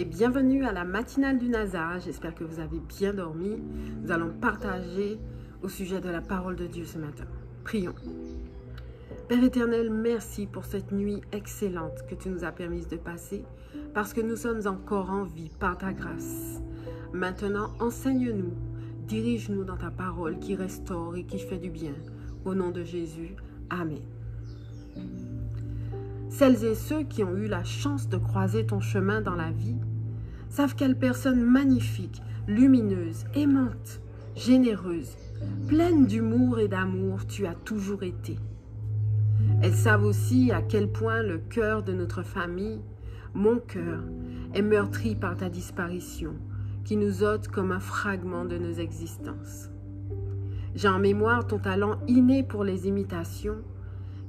et bienvenue à la matinale du Nazar. J'espère que vous avez bien dormi. Nous allons partager au sujet de la parole de Dieu ce matin. Prions. Père éternel, merci pour cette nuit excellente que tu nous as permis de passer parce que nous sommes encore en vie par ta grâce. Maintenant, enseigne-nous, dirige-nous dans ta parole qui restaure et qui fait du bien. Au nom de Jésus, Amen. Celles et ceux qui ont eu la chance de croiser ton chemin dans la vie savent quelle personne magnifique, lumineuse, aimante, généreuse, pleine d'humour et d'amour tu as toujours été. Elles savent aussi à quel point le cœur de notre famille, mon cœur, est meurtri par ta disparition, qui nous ôte comme un fragment de nos existences. J'ai en mémoire ton talent inné pour les imitations,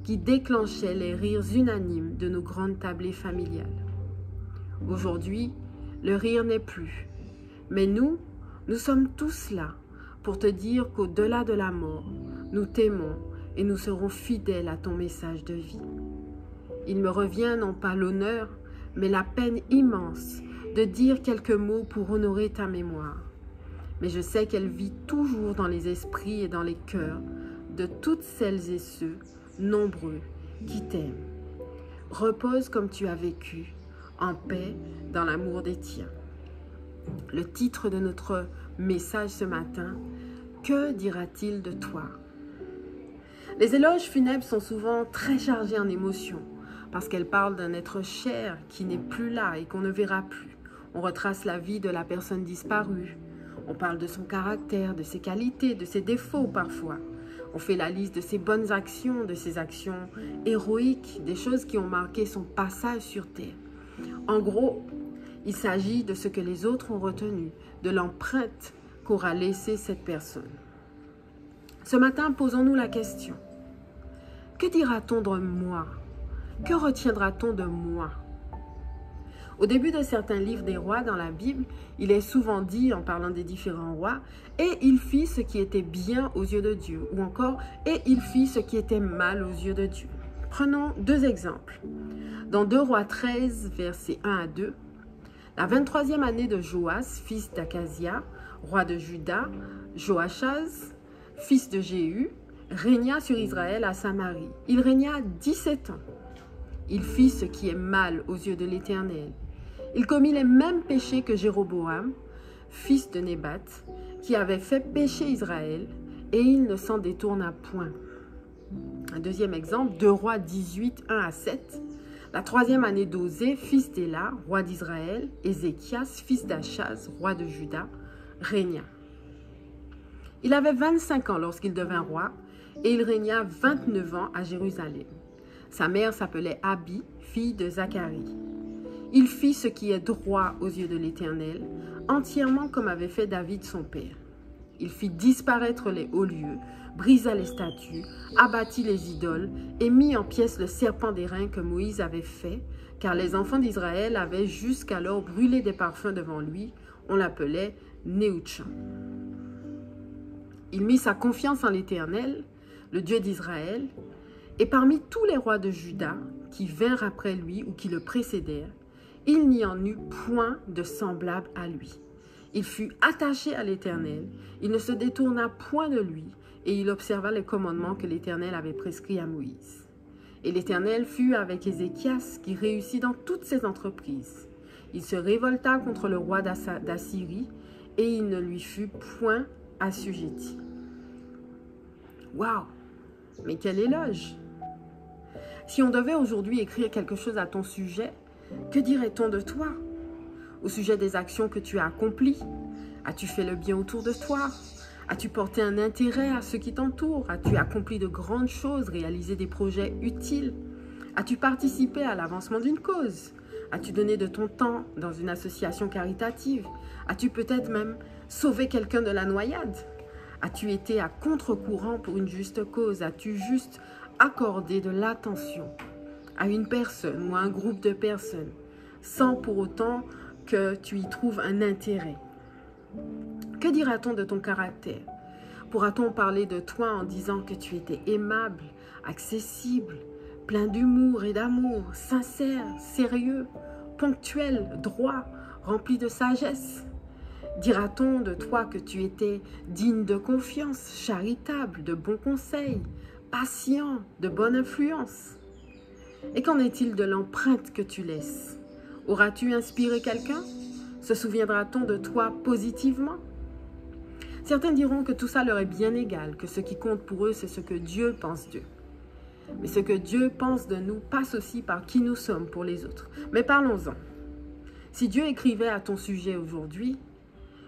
qui déclenchait les rires unanimes de nos grandes tablées familiales. Aujourd'hui, le rire n'est plus, mais nous sommes tous là pour te dire qu'au-delà de la mort, nous t'aimons et nous serons fidèles à ton message de vie. Il me revient non pas l'honneur, mais la peine immense de dire quelques mots pour honorer ta mémoire. Mais je sais qu'elle vit toujours dans les esprits et dans les cœurs de toutes celles et ceux nombreux qui t'aiment. Repose comme tu as vécu, en paix, dans l'amour des tiens. Le titre de notre message ce matin, que dira-t-il de toi? Les éloges funèbres sont souvent très chargés en émotions, parce qu'elles parlent d'un être cher qui n'est plus là et qu'on ne verra plus. On retrace la vie de la personne disparue. On parle de son caractère, de ses qualités, de ses défauts parfois. On fait la liste de ses bonnes actions, de ses actions héroïques, des choses qui ont marqué son passage sur terre. En gros, il s'agit de ce que les autres ont retenu, de l'empreinte qu'aura laissée cette personne. Ce matin, posons-nous la question. Que dira-t-on de moi? Que retiendra-t-on de moi? Au début de certains livres des rois dans la Bible, il est souvent dit, en parlant des différents rois, « Et il fit ce qui était bien aux yeux de Dieu » ou encore « Et il fit ce qui était mal aux yeux de Dieu ». Prenons deux exemples. Dans 2 Rois 13, versets 1 à 2, la 23e année de Joas, fils d'Akazia, roi de Juda, Joachaz, fils de Jéhu, régna sur Israël à Samarie. Il régna 17 ans. Il fit ce qui est mal aux yeux de l'Éternel. Il commit les mêmes péchés que Jéroboam, fils de Nébat, qui avait fait pécher Israël, et il ne s'en détourna point. Un deuxième exemple, 2 Rois 18, 1 à 7. La 3e année d'Osée, fils d'Éla, roi d'Israël, Ézéchias, fils d'Achaz, roi de Juda, régna. Il avait 25 ans lorsqu'il devint roi, et il régna 29 ans à Jérusalem. Sa mère s'appelait Abi, fille de Zacharie. Il fit ce qui est droit aux yeux de l'Éternel, entièrement comme avait fait David son père. Il fit disparaître les hauts lieux, brisa les statues, abattit les idoles et mit en pièces le serpent d'airain que Moïse avait fait, car les enfants d'Israël avaient jusqu'alors brûlé des parfums devant lui. On l'appelait Néhutchan. Il mit sa confiance en l'Éternel, le Dieu d'Israël, et parmi tous les rois de Juda qui vinrent après lui ou qui le précédèrent, il n'y en eut point de semblable à lui. Il fut attaché à l'Éternel, il ne se détourna point de lui, et il observa les commandements que l'Éternel avait prescrits à Moïse. Et l'Éternel fut avec Ézéchias, qui réussit dans toutes ses entreprises. Il se révolta contre le roi d'Assyrie, et il ne lui fut point assujetti. Waouh! Mais quel éloge! Si on devait aujourd'hui écrire quelque chose à ton sujet, que dirait-on de toi? Au sujet des actions que tu as accomplies? As-tu fait le bien autour de toi? As-tu porté un intérêt à ceux qui t'entourent? As-tu accompli de grandes choses, réalisé des projets utiles? As-tu participé à l'avancement d'une cause? As-tu donné de ton temps dans une association caritative? As-tu peut-être même sauvé quelqu'un de la noyade? As-tu été à contre-courant pour une juste cause? As-tu juste accordé de l'attention à une personne ou à un groupe de personnes sans pour autant que tu y trouves un intérêt? Que dira-t-on de ton caractère? Pourra-t-on parler de toi en disant que tu étais aimable, accessible, plein d'humour et d'amour, sincère, sérieux, ponctuel, droit, rempli de sagesse? Dira-t-on de toi que tu étais digne de confiance, charitable, de bons conseils, patient, de bonne influence? Et qu'en est-il de l'empreinte que tu laisses? Auras-tu inspiré quelqu'un? Se souviendra-t-on de toi positivement? Certains diront que tout ça leur est bien égal, que ce qui compte pour eux, c'est ce que Dieu pense d'eux. Mais ce que Dieu pense de nous passe aussi par qui nous sommes pour les autres. Mais parlons-en. Si Dieu écrivait à ton sujet aujourd'hui,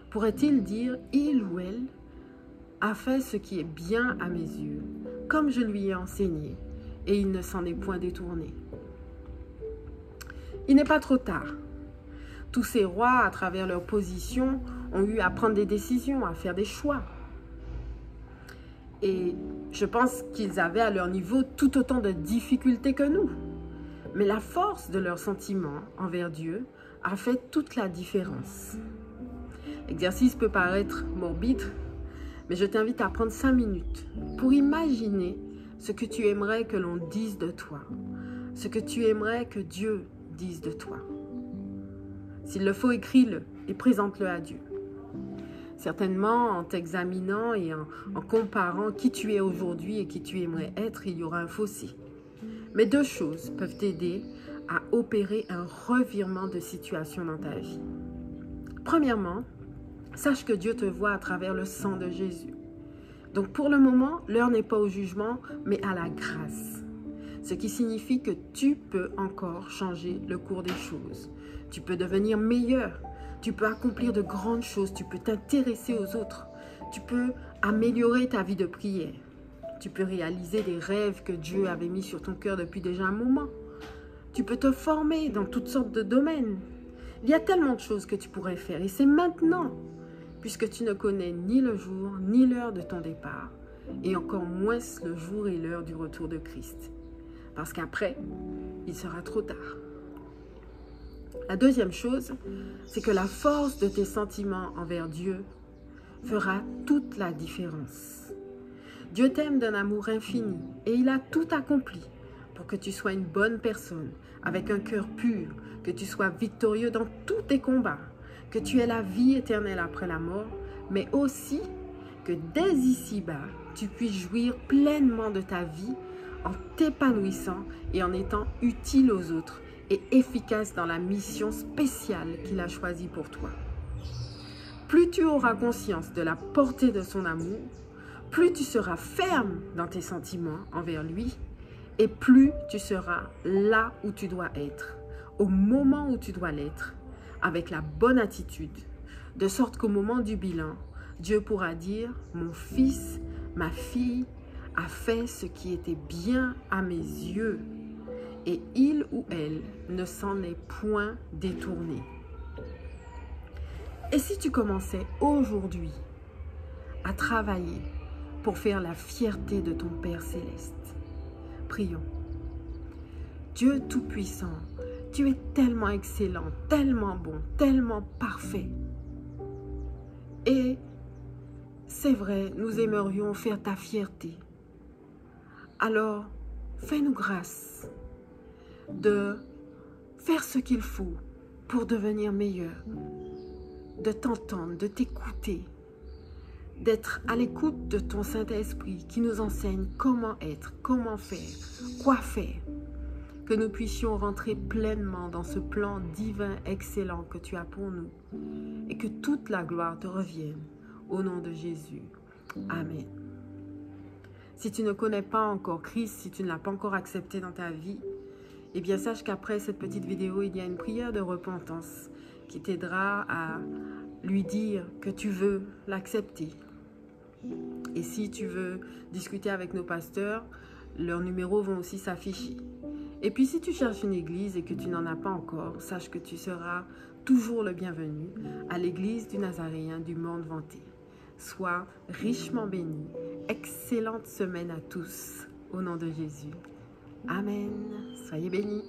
pourrait-il dire « Il ou elle a fait ce qui est bien à mes yeux, comme je lui ai enseigné, et il ne s'en est point détourné. » Il n'est pas trop tard. Tous ces rois, à travers leur position, ont eu à prendre des décisions, à faire des choix. Et je pense qu'ils avaient à leur niveau tout autant de difficultés que nous. Mais la force de leurs sentiments envers Dieu a fait toute la différence. L'exercice peut paraître morbide, mais je t'invite à prendre 5 minutes pour imaginer ce que tu aimerais que l'on dise de toi, ce que tu aimerais que Dieu dise de toi. S'il le faut, écris-le et présente-le à Dieu. Certainement, en t'examinant et en comparant qui tu es aujourd'hui et qui tu aimerais être, il y aura un fossé. Mais 2 choses peuvent t'aider à opérer un revirement de situation dans ta vie. Premièrement, sache que Dieu te voit à travers le sang de Jésus. Donc pour le moment, l'heure n'est pas au jugement, mais à la grâce. Ce qui signifie que tu peux encore changer le cours des choses. Tu peux devenir meilleur. Tu peux accomplir de grandes choses. Tu peux t'intéresser aux autres. Tu peux améliorer ta vie de prière. Tu peux réaliser des rêves que Dieu avait mis sur ton cœur depuis déjà un moment. Tu peux te former dans toutes sortes de domaines. Il y a tellement de choses que tu pourrais faire. Et c'est maintenant, puisque tu ne connais ni le jour ni l'heure de ton départ, et encore moins le jour et l'heure du retour de Christ. Parce qu'après, il sera trop tard. La deuxième chose, c'est que la force de tes sentiments envers Dieu fera toute la différence. Dieu t'aime d'un amour infini et il a tout accompli pour que tu sois une bonne personne, avec un cœur pur, que tu sois victorieux dans tous tes combats, que tu aies la vie éternelle après la mort, mais aussi que dès ici-bas, tu puisses jouir pleinement de ta vie en t'épanouissant et en étant utile aux autres et efficace dans la mission spéciale qu'il a choisie pour toi. Plus tu auras conscience de la portée de son amour, plus tu seras ferme dans tes sentiments envers lui et plus tu seras là où tu dois être, au moment où tu dois l'être, avec la bonne attitude, de sorte qu'au moment du bilan, Dieu pourra dire « Mon fils, ma fille a fait ce qui était bien à mes yeux. » Et il ou elle ne s'en est point détourné. Et si tu commençais aujourd'hui à travailler pour faire la fierté de ton Père Céleste? Prions. Dieu Tout-Puissant, tu es tellement excellent, tellement bon, tellement parfait. Et c'est vrai, nous aimerions faire ta fierté. Alors, fais-nous grâce de faire ce qu'il faut pour devenir meilleur, de t'entendre, de t'écouter, d'être à l'écoute de ton Saint-Esprit qui nous enseigne comment être, comment faire, quoi faire, que nous puissions rentrer pleinement dans ce plan divin excellent que tu as pour nous et que toute la gloire te revienne au nom de Jésus. Amen. Si tu ne connais pas encore Christ, si tu ne l'as pas encore accepté dans ta vie, eh bien sache qu'après cette petite vidéo, il y a une prière de repentance qui t'aidera à lui dire que tu veux l'accepter. Et si tu veux discuter avec nos pasteurs, leurs numéros vont aussi s'afficher. Et puis si tu cherches une église et que tu n'en as pas encore, sache que tu seras toujours le bienvenu à l'église du Nazaréen du Monde Vanté. Sois richement béni. Excellente semaine à tous, au nom de Jésus. Amen. Soyez bénis.